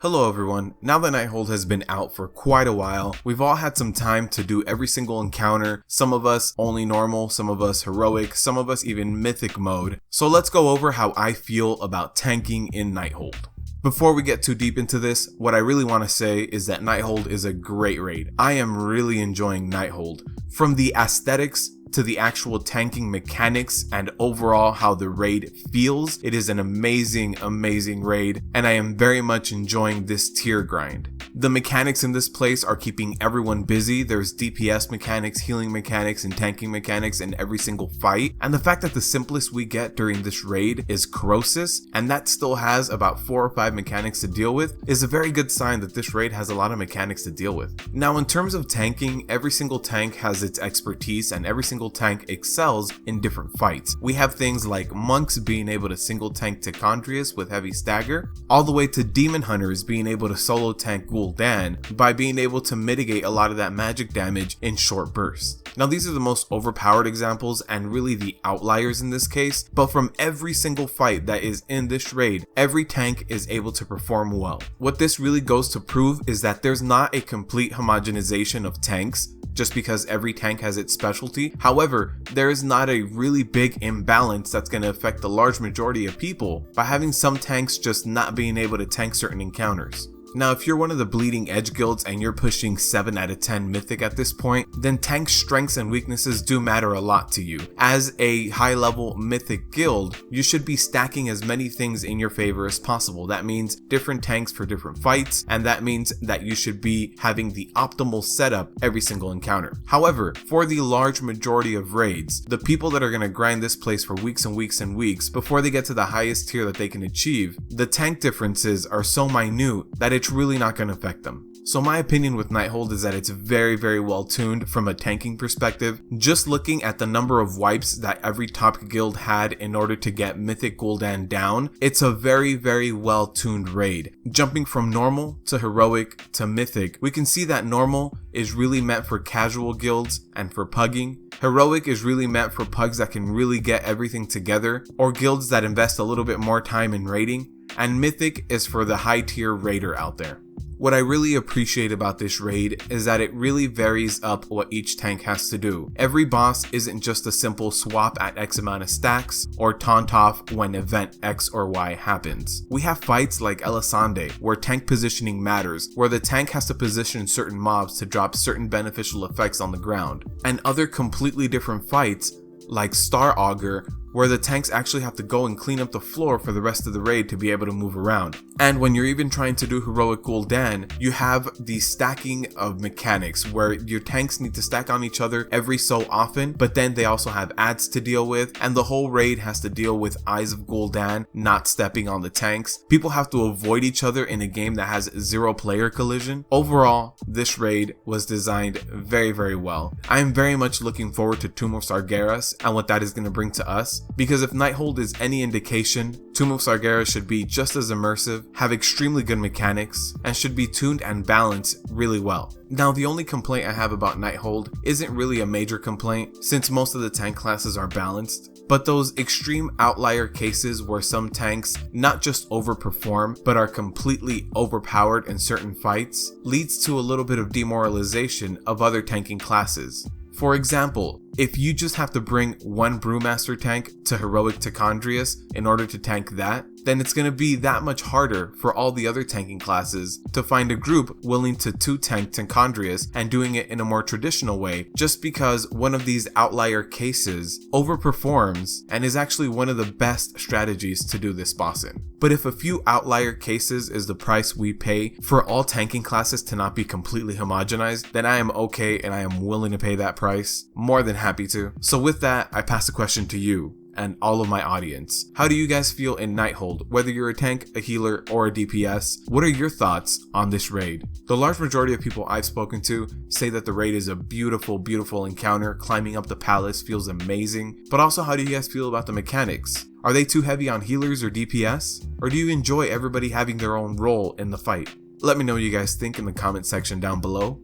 Hello everyone, now that Nighthold has been out for quite a while, we've all had some time to do every single encounter, some of us only normal, some of us heroic, some of us even mythic mode. So let's go over how I feel about tanking in Nighthold. Before we get too deep into this, what I really want to say is that Nighthold is a great raid. I am really enjoying Nighthold. From the aesthetics to the actual tanking mechanics and overall how the raid feels, it is an amazing raid, and I am very much enjoying this tier grind. The mechanics in this place are keeping everyone busy. There's DPS mechanics, healing mechanics, and tanking mechanics in every single fight, and the fact that the simplest we get during this raid is Corrosis, and that still has about 4 or 5 mechanics to deal with, is a very good sign that this raid has a lot of mechanics to deal with. Now in terms of tanking, every single tank has its expertise and every single tank excels in different fights. We have things like monks being able to single tank Tichondrius with heavy stagger, all the way to demon hunters being able to solo tank Gul'dan by being able to mitigate a lot of that magic damage in short bursts. Now these are the most overpowered examples and really the outliers in this case, but from every single fight that is in this raid, every tank is able to perform well. What this really goes to prove is that there's not a complete homogenization of tanks just because every tank has its specialty. However, there is not a really big imbalance that's going to affect the large majority of people by having some tanks just not being able to tank certain encounters. Now, if you're one of the bleeding edge guilds and you're pushing 7 out of 10 mythic at this point, then tank strengths and weaknesses do matter a lot to you. As a high level mythic guild, you should be stacking as many things in your favor as possible. That means different tanks for different fights, and that means that you should be having the optimal setup every single encounter. However, for the large majority of raids, the people that are going to grind this place for weeks and weeks and weeks before they get to the highest tier that they can achieve, the tank differences are so minute that it's really not going to affect them. So my opinion with Nighthold is that it's very well tuned from a tanking perspective. Just looking at the number of wipes that every top guild had in order to get Mythic Gul'dan down, it's a very well tuned raid. Jumping from normal to heroic to mythic, we can see that normal is really meant for casual guilds and for pugging. Heroic is really meant for pugs that can really get everything together, or guilds that invest a little bit more time in raiding. And mythic is for the high tier raider out there. What I really appreciate about this raid is that it really varies up what each tank has to do. Every boss isn't just a simple swap at X amount of stacks or taunt off when event X or Y happens. We have fights like Elisande where tank positioning matters, where the tank has to position certain mobs to drop certain beneficial effects on the ground, and other completely different fights like Star Augur, where the tanks actually have to go and clean up the floor for the rest of the raid to be able to move around. And when you're even trying to do heroic Gul'dan, you have the stacking of mechanics where your tanks need to stack on each other every so often, but then they also have ads to deal with, and the whole raid has to deal with Eyes of Gul'dan not stepping on the tanks. People have to avoid each other in a game that has 0 player collision. Overall, this raid was designed very well. I am very much looking forward to Tomb of Sargeras and what that is going to bring to us. Because if Nighthold is any indication, Tomb of Sargeras should be just as immersive, have extremely good mechanics, and should be tuned and balanced really well. Now the only complaint I have about Nighthold isn't really a major complaint since most of the tank classes are balanced, but those extreme outlier cases where some tanks not just overperform but are completely overpowered in certain fights leads to a little bit of demoralization of other tanking classes. For example, if you just have to bring one Brewmaster tank to heroic Tichondrius in order to tank that, then it's going to be that much harder for all the other tanking classes to find a group willing to 2-tank Tichondrius and doing it in a more traditional way, just because one of these outlier cases overperforms and is actually one of the best strategies to do this boss in. But if a few outlier cases is the price we pay for all tanking classes to not be completely homogenized, then I am okay and I am willing to pay that price. More than happy to. So with that, I pass the question to you and all of my audience. How do you guys feel in Nighthold? Whether you're a tank, a healer, or a DPS, what are your thoughts on this raid? The large majority of people I've spoken to say that the raid is a beautiful encounter. Climbing up the palace feels amazing. But also, how do you guys feel about the mechanics? Are they too heavy on healers or DPS? Or do you enjoy everybody having their own role in the fight? Let me know what you guys think in the comment section down below.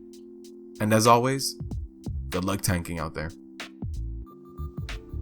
And as always, good luck tanking out there.